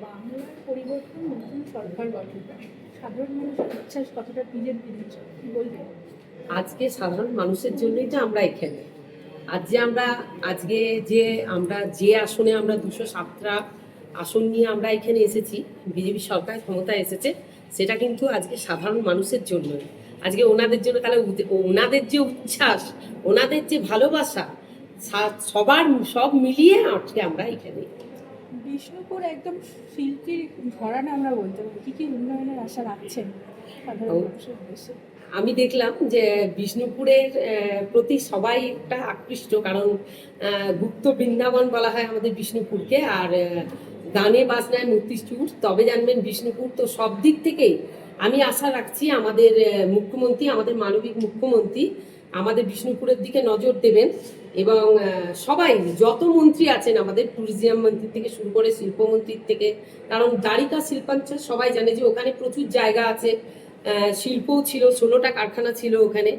বাংলার পরিবর্তন নতুন সরকার গঠন, সাধারণ মানুষের ইচ্ছাস কতটা নিজের দিনের কি বলবেন? আজকে সাধারণ মানুষের জন্যই তো আমরা এখানে। আজকে যে আমরা যে আসনে আমরা ২০৭টা আসন নিয়ে আমরা এখানে এসেছি, বিজেপি সরকার ক্ষমতায় এসেছে, সেটা কিন্তু আজকে সাধারণ মানুষের জন্য। আজকে ওনাদের জন্য, তাহলে ওনাদের যে উচ্ছ্বাস, ওনাদের যে ভালোবাসা, সব মিলিয়ে আজকে আমরা এখানে। বিষ্ণুপুর একদম শিল্পীর ঘরানা আমরা বলতে পারি, কি কি উন্নয়নের আশা রাখছেন সাধারণ মানুষের উদ্দেশ্যে? আমি দেখলাম যে বিষ্ণুপুরের প্রতি সবাই একটা আকৃষ্ট, কারণ গুপ্ত বৃন্দাবন বলা হয় আমাদের বিষ্ণুপুরকে। আর গানে বাজনায় মূর্তিচুর, তবে জানবেন বিষ্ণুপুর। তো সব দিক থেকেই আমি আশা রাখছি আমাদের মুখ্যমন্ত্রী, আমাদের মানবিক মুখ্যমন্ত্রী আমাদের বিষ্ণুপুরের দিকে নজর দেবেন। এবং সবাই, যত মন্ত্রী আছেন আমাদের, ট্যুরিজম মন্ত্রী থেকে শুরু করে শিল্পমন্ত্রীর থেকে, কারণ দ্বারিকা শিল্পাঞ্চল সবাই জানে যে ওখানে প্রচুর জায়গা আছে, শিল্পও ছিল, 16টা কারখানা ছিল ওখানে।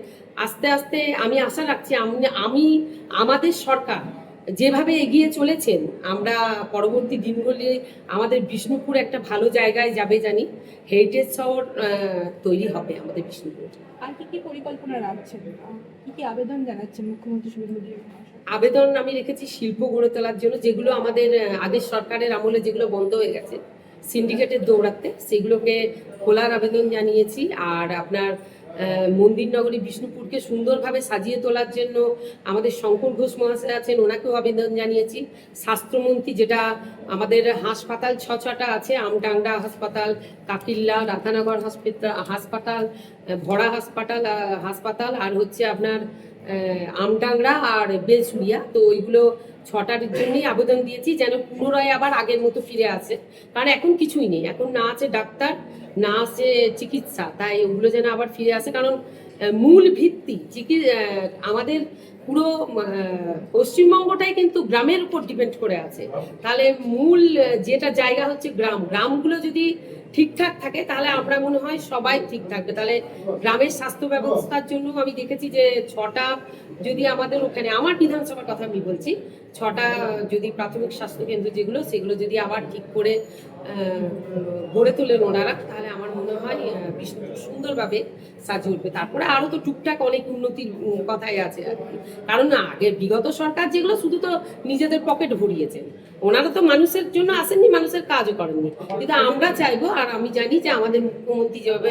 আস্তে আস্তে আমি আশা রাখছি আমি আমাদের সরকার যেভাবে এগিয়ে চলেছেন, আমরা পরবর্তী দিনগুলি আমাদের বিষ্ণুপুর একটা ভালো জায়গায় যাবে জানি। হেরিটেজ শহর তৈরি হবে আমাদের বিষ্ণুপুর। আর কি কি পরিকল্পনা রাখছেন, কি কি আবেদন জানাচ্ছেন মুখ্যমন্ত্রী সুবিধা? আবেদন আমি রেখেছি শিল্প গড়ে তোলার জন্য, যেগুলো আমাদের আগের সরকারের আমলে যেগুলো বন্ধ হয়ে গেছে সিন্ডিকেটের দৌড়াতে, সেগুলোকে খোলার আবেদন জানিয়েছি। আর আপনার মন্দির নগরী বিষ্ণুপুরকে সুন্দরভাবে সাজিয়ে তোলার জন্য আমাদের শঙ্কর ঘোষ মহাশয় আছেন, ওনাকেও আবেদন জানিয়েছি। স্বাস্থ্যমন্ত্রী, যেটা আমাদের হাসপাতাল 6টা আছে, আমডাংরা হাসপাতাল, কাকিল্লা, রাধানগর হাসপাতাল, ভরা হাসপাতাল আর হচ্ছে আপনার আমডাংরা আর বেলসুরিয়া, তো ওইগুলো 6টার জন্যই আবেদন দিয়েছি, যেন পুনরায় আবার আগের মতো ফিরে আসে। কারণ এখন কিছুই নেই, এখন না আছে ডাক্তার, না আছে চিকিৎসা, তাই ওগুলো যেন আবার ফিরে আসে। কারণ মূল ভিত্তি আমাদের পুরো পশ্চিমবঙ্গটাই কিন্তু গ্রামের উপর ডিপেন্ড করে আছে। তাহলে মূল যেটা জায়গা হচ্ছে গ্রামগুলো যদি ঠিকঠাক থাকে, তাহলে আমরা মনে হয় সবাই ঠিক থাকবে। তাহলে গ্রামের স্বাস্থ্য ব্যবস্থার জন্য আমি দেখেছি যে 6টা যদি আমাদের ওখানে, আমার বিধানসভার কথা আমি বলছি, 6টা যদি প্রাথমিক স্বাস্থ্যকেন্দ্র যেগুলো, সেগুলো যদি আবার ঠিক করে গড়ে তোলেন ওনারা, তাহলে আমার মনে হয় বিষ্ণুপুর সুন্দরভাবে সাজিয়ে উঠবে। তারপরে আরও তো টুকটাক অনেক উন্নতির কথাই আছে আর কি। কারণ আগের বিগত সরকার যেগুলো শুধু তো নিজেদের পকেট ভরিয়েছেন, ওনারা তো মানুষের জন্য আসেননি, মানুষের কাজও করেননি। কিন্তু আমরা চাইবো, আর আমি জানি যে আমাদের মুখ্যমন্ত্রী যেভাবে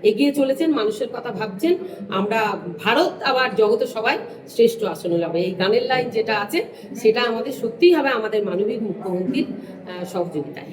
এগিয়ে চলেছেন, মানুষের কথা ভাবছেন, আমরা ভারত আবার জগতে সবাই শ্রেষ্ঠ আসনে যাবে। এই গানের লাইন যেটা আছে, সেটা আমাদের সত্যিই হবে আমাদের মানবিক মুখ্যমন্ত্রীর সহযোগিতায়।